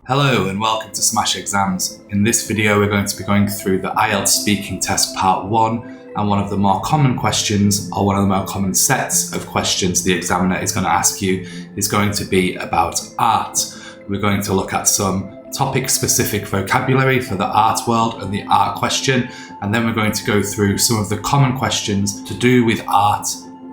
Hello and welcome to Smash Exams. In this video we're going to be going through the IELTS Speaking Test Part 1, and one of the more common questions, or one of the more common sets of questions the examiner is going to ask you is going to be about art. We're going to look at some topic-specific vocabulary for the art world and the art question, and then we're going to go through some of the common questions to do with art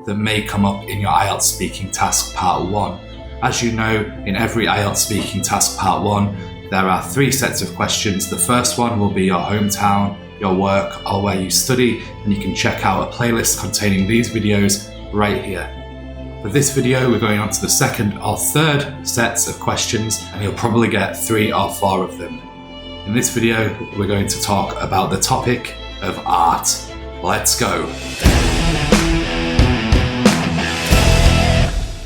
that may come up in your IELTS Speaking Task Part 1. As you know, in every IELTS Speaking Task Part 1, there are 3 sets of questions. The first one will be your hometown, your work, or where you study, and you can check out a playlist containing these videos right here. For this video, we're going on to the second or third sets of questions, and you'll probably get 3 or 4 of them. In this video, we're going to talk about the topic of art. Let's go!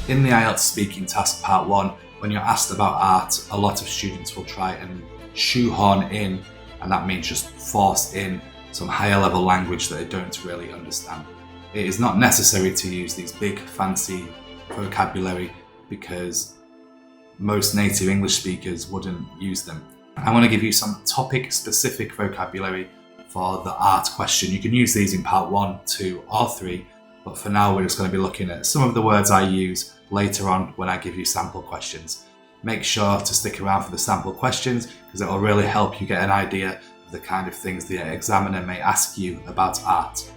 In the IELTS Speaking Task Part 1, when you're asked about art, a lot of students will try and shoehorn in, and that means just force in some higher level language that they don't really understand. It is not necessary to use these big fancy vocabulary because most native English speakers wouldn't use them. I want to give you some topic specific vocabulary for the art question. You can use these in Part 1, 2 or 3, but for now we're just going to be looking at some of the words I use later on when I give you sample questions. Make sure to stick around for the sample questions because it will really help you get an idea of the kind of things the examiner may ask you about art.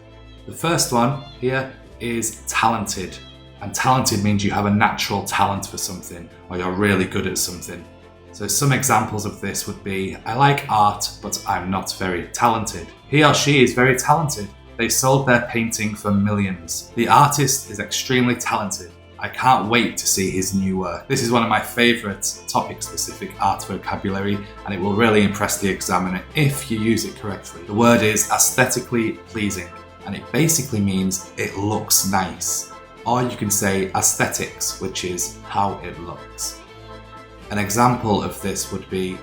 The first one here is talented, and talented means you have a natural talent for something or you're really good at something. So some examples of this would be, I like art but I'm not very talented. He or she is very talented. They sold their painting for millions. The artist is extremely talented. I can't wait to see his new work. This is one of my favourite topic-specific art vocabulary, and it will really impress the examiner if you use it correctly. The word is aesthetically pleasing, and it basically means it looks nice. Or you can say aesthetics, which is how it looks. An example of this would be,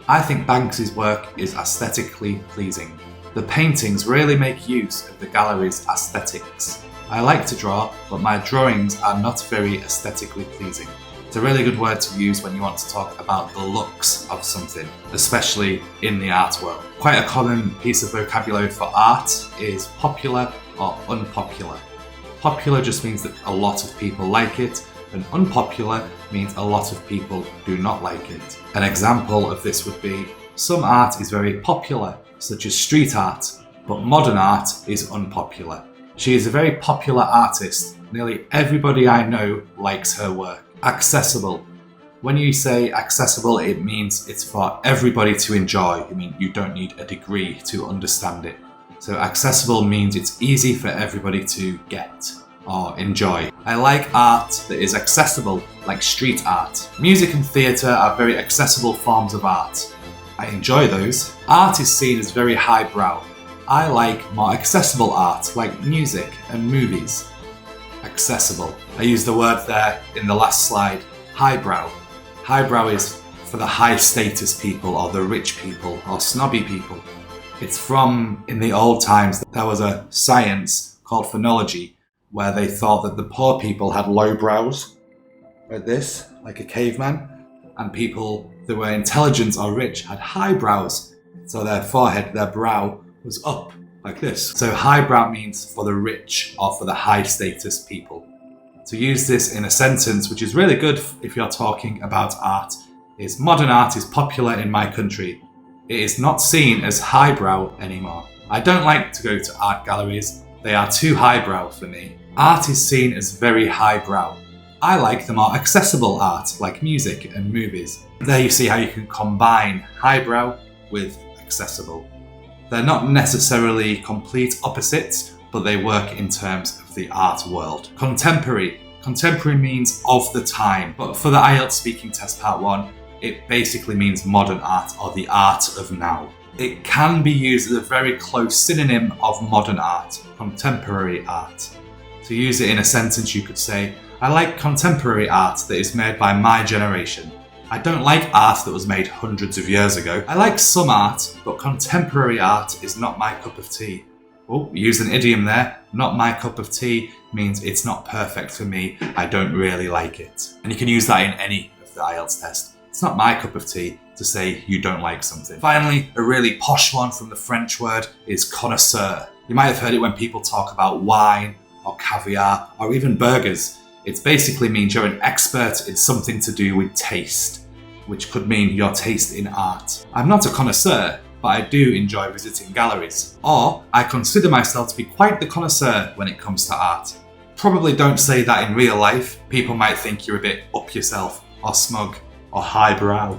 I think Banksy's work is aesthetically pleasing. The paintings really make use of the gallery's aesthetics. I like to draw, but my drawings are not very aesthetically pleasing. It's a really good word to use when you want to talk about the looks of something, especially in the art world. Quite a common piece of vocabulary for art is popular or unpopular. Popular just means that a lot of people like it, and unpopular means a lot of people do not like it. An example of this would be, some art is very popular, such as street art, but modern art is unpopular. She is a very popular artist. Nearly everybody I know likes her work. Accessible. When you say accessible, it means it's for everybody to enjoy. I mean, you don't need a degree to understand it. So accessible means it's easy for everybody to get or enjoy. I like art that is accessible, like street art. Music and theatre are very accessible forms of art. I enjoy those. Art is seen as very highbrow. I like more accessible art, like music and movies. Accessible. I used the word there in the last slide, highbrow. Highbrow is for the high status people or the rich people or snobby people. It's from, in the old times, there was a science called phonology where they thought that the poor people had low brows, like this, like a caveman, and people that were intelligent or rich had high brows, so their forehead, their brow, was up like this. So highbrow means for the rich or for the high status people. To use this in a sentence, which is really good if you're talking about art, is modern art is popular in my country. It is not seen as highbrow anymore. I don't like to go to art galleries. They are too highbrow for me. Art is seen as very highbrow. I like the more accessible art, like music and movies. There you see how you can combine highbrow with accessible. They're not necessarily complete opposites, but they work in terms of the art world. Contemporary. Contemporary means of the time, but for the IELTS Speaking Test Part 1, it basically means modern art or the art of now. It can be used as a very close synonym of modern art, contemporary art. To use it in a sentence, you could say, I like contemporary art that is made by my generation. I don't like art that was made hundreds of years ago. I like some art, but contemporary art is not my cup of tea. Oh, use an idiom there. Not my cup of tea means it's not perfect for me. I don't really like it. And you can use that in any of the IELTS test. It's not my cup of tea. to say you don't like something. Finally, a really posh one from the French word is connoisseur. You might have heard it when people talk about wine or caviar or even burgers. It basically means you're an expert in something to do with taste, which could mean your taste in art. I'm not a connoisseur, but I do enjoy visiting galleries. Or I consider myself to be quite the connoisseur when it comes to art. Probably don't say that in real life. People might think you're a bit up yourself or smug or highbrow.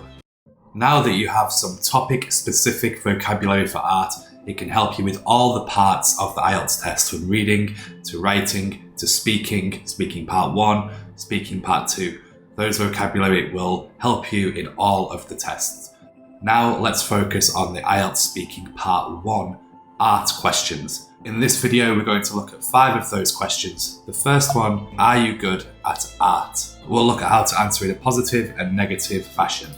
Now that you have some topic-specific vocabulary for art, it can help you with all the parts of the IELTS test, from reading to writing to speaking, speaking part 1, speaking part 2. Those vocabulary will help you in all of the tests. Now let's focus on the IELTS speaking part 1, art questions. In this video, we're going to look at 5 of those questions. The first one, are you good at art? We'll look at how to answer in a positive and negative fashion.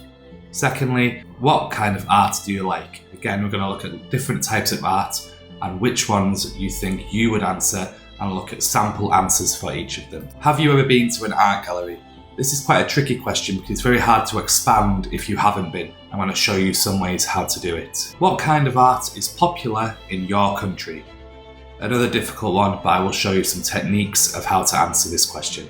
Secondly, what kind of art do you like? Again, we're going to look at different types of art and which ones you think you would answer, and look at sample answers for each of them. Have you ever been to an art gallery? This is quite a tricky question because it's very hard to expand if you haven't been. I'm going to show you some ways how to do it. What kind of art is popular in your country? Another difficult one, but I will show you some techniques of how to answer this question.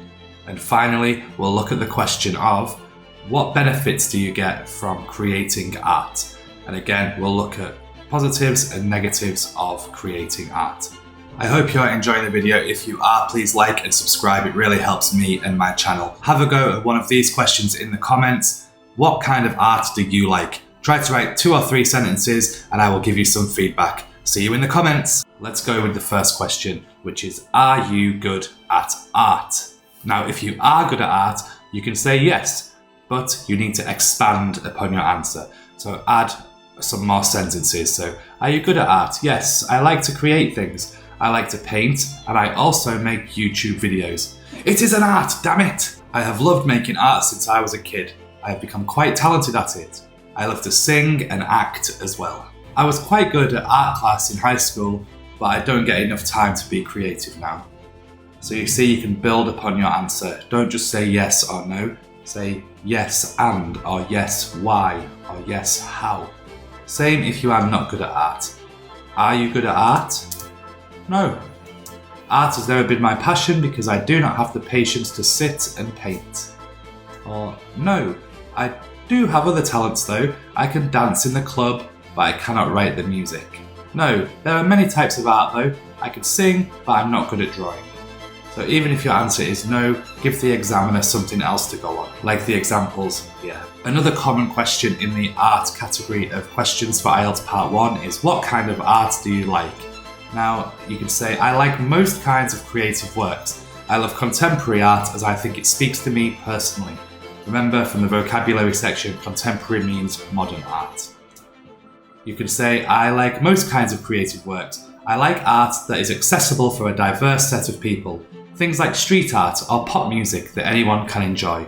And finally, we'll look at the question of what benefits do you get from creating art? And again, we'll look at positives and negatives of creating art. I hope you're enjoying the video. If you are, please like and subscribe. It really helps me and my channel. Have a go at one of these questions in the comments. What kind of art do you like? Try to write 2 or 3 sentences and I will give you some feedback. See you in the comments. Let's go with the first question, which is, are you good at art? Now, if you are good at art, you can say yes, but you need to expand upon your answer. So add some more sentences. So, are you good at art? Yes, I like to create things. I like to paint, and I also make YouTube videos. It is an art, damn it! I have loved making art since I was a kid. I have become quite talented at it. I love to sing and act as well. I was quite good at art class in high school, but I don't get enough time to be creative now. So you see, you can build upon your answer. Don't just say yes or no. Say yes and, or yes why, or yes how. Same if you are not good at art. Are you good at art? No. Art has never been my passion because I do not have the patience to sit and paint. Or no, I do have other talents though. I can dance in the club, but I cannot write the music. No, there are many types of art though. I can sing, but I'm not good at drawing. So even if your answer is no, give the examiner something else to go on, like the examples here. Another common question in the art category of questions for IELTS Part 1 is, what kind of art do you like? Now, you can say, I like most kinds of creative works. I love contemporary art as I think it speaks to me personally. Remember, from the vocabulary section, contemporary means modern art. You can say, I like most kinds of creative works. I like art that is accessible for a diverse set of people. Things like street art or pop music that anyone can enjoy.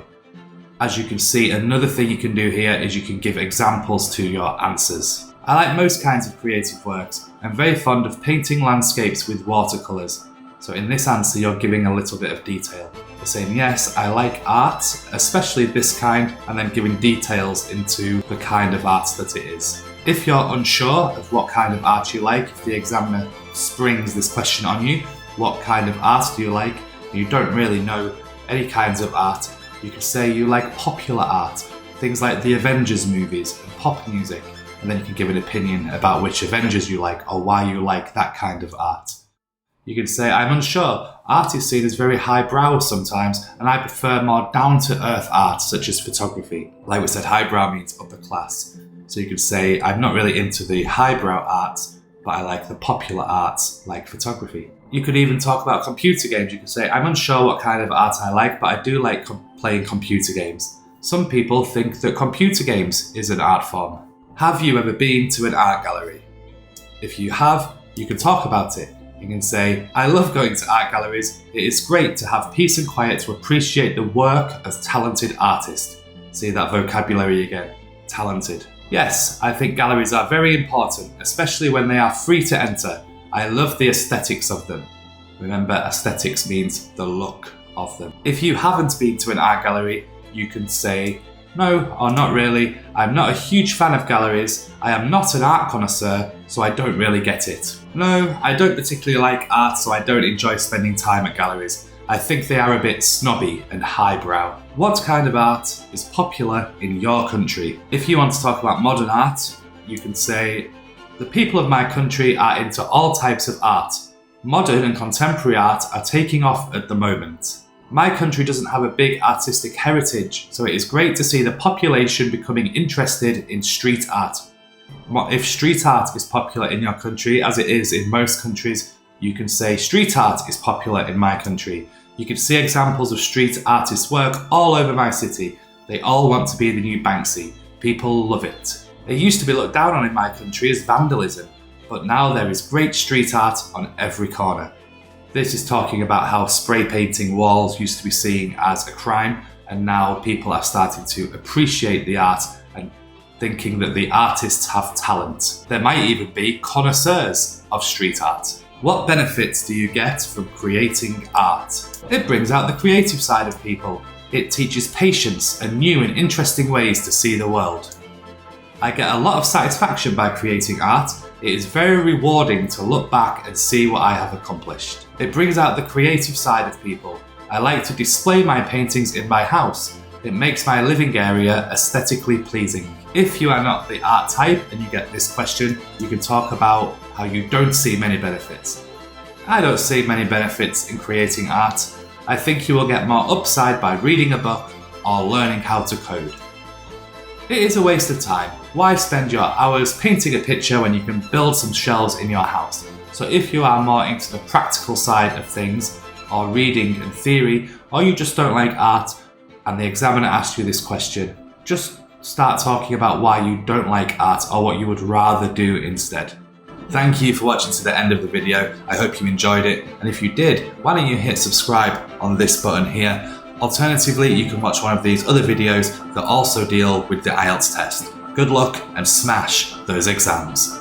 As you can see, another thing you can do here is you can give examples to your answers. I like most kinds of creative works. I'm very fond of painting landscapes with watercolours. So in this answer, you're giving a little bit of detail. You're saying, yes, I like art, especially this kind, and then giving details into the kind of art that it is. If you're unsure of what kind of art you like, if the examiner springs this question on you, what kind of art do you like, and you don't really know any kinds of art, you could say you like popular art, things like the Avengers movies and pop music, and then you can give an opinion about which Avengers you like or why you like that kind of art. You can say, I'm unsure. Art is seen as very highbrow sometimes, and I prefer more down-to-earth art, such as photography. Like we said, highbrow means upper class. So you could say, I'm not really into the highbrow arts, but I like the popular arts, like photography. You could even talk about computer games. You could say, I'm unsure what kind of art I like, but I do like playing computer games. Some people think that computer games is an art form. Have you ever been to an art gallery? If you have, you can talk about it. You can say, I love going to art galleries. It is great to have peace and quiet to appreciate the work of talented artists. See that vocabulary again, talented. Yes, I think galleries are very important, especially when they are free to enter. I love the aesthetics of them. Remember, aesthetics means the look of them. If you haven't been to an art gallery, you can say, No, or not really. I'm not a huge fan of galleries. I am not an art connoisseur, so I don't really get it. No, I don't particularly like art, so I don't enjoy spending time at galleries. I think they are a bit snobby and highbrow. What kind of art is popular in your country? If you want to talk about modern art, you can say, the people of my country are into all types of art. Modern and contemporary art are taking off at the moment. My country doesn't have a big artistic heritage, so it is great to see the population becoming interested in street art. If street art is popular in your country, as it is in most countries, you can say street art is popular in my country. You can see examples of street artists' work all over my city. They all want to be the new Banksy. People love it. It used to be looked down on in my country as vandalism, but now there is great street art on every corner. This is talking about how spray painting walls used to be seen as a crime, and now people are starting to appreciate the art and thinking that the artists have talent. There might even be connoisseurs of street art. What benefits do you get from creating art? It brings out the creative side of people. It teaches patience and new and interesting ways to see the world. I get a lot of satisfaction by creating art. It is very rewarding to look back and see what I have accomplished. It brings out the creative side of people. I like to display my paintings in my house. It makes my living area aesthetically pleasing. If you are not the art type and you get this question, you can talk about how you don't see many benefits. I don't see many benefits in creating art. I think you will get more upside by reading a book or learning how to code. It is a waste of time. Why spend your hours painting a picture when you can build some shelves in your house? So if you are more into the practical side of things, or reading and theory, or you just don't like art, and the examiner asked you this question, just start talking about why you don't like art or what you would rather do instead. Thank you for watching to the end of the video. I hope you enjoyed it, and if you did, why don't you hit subscribe on this button here. Alternatively, you can watch one of these other videos that also deal with the IELTS test. Good luck and smash those exams.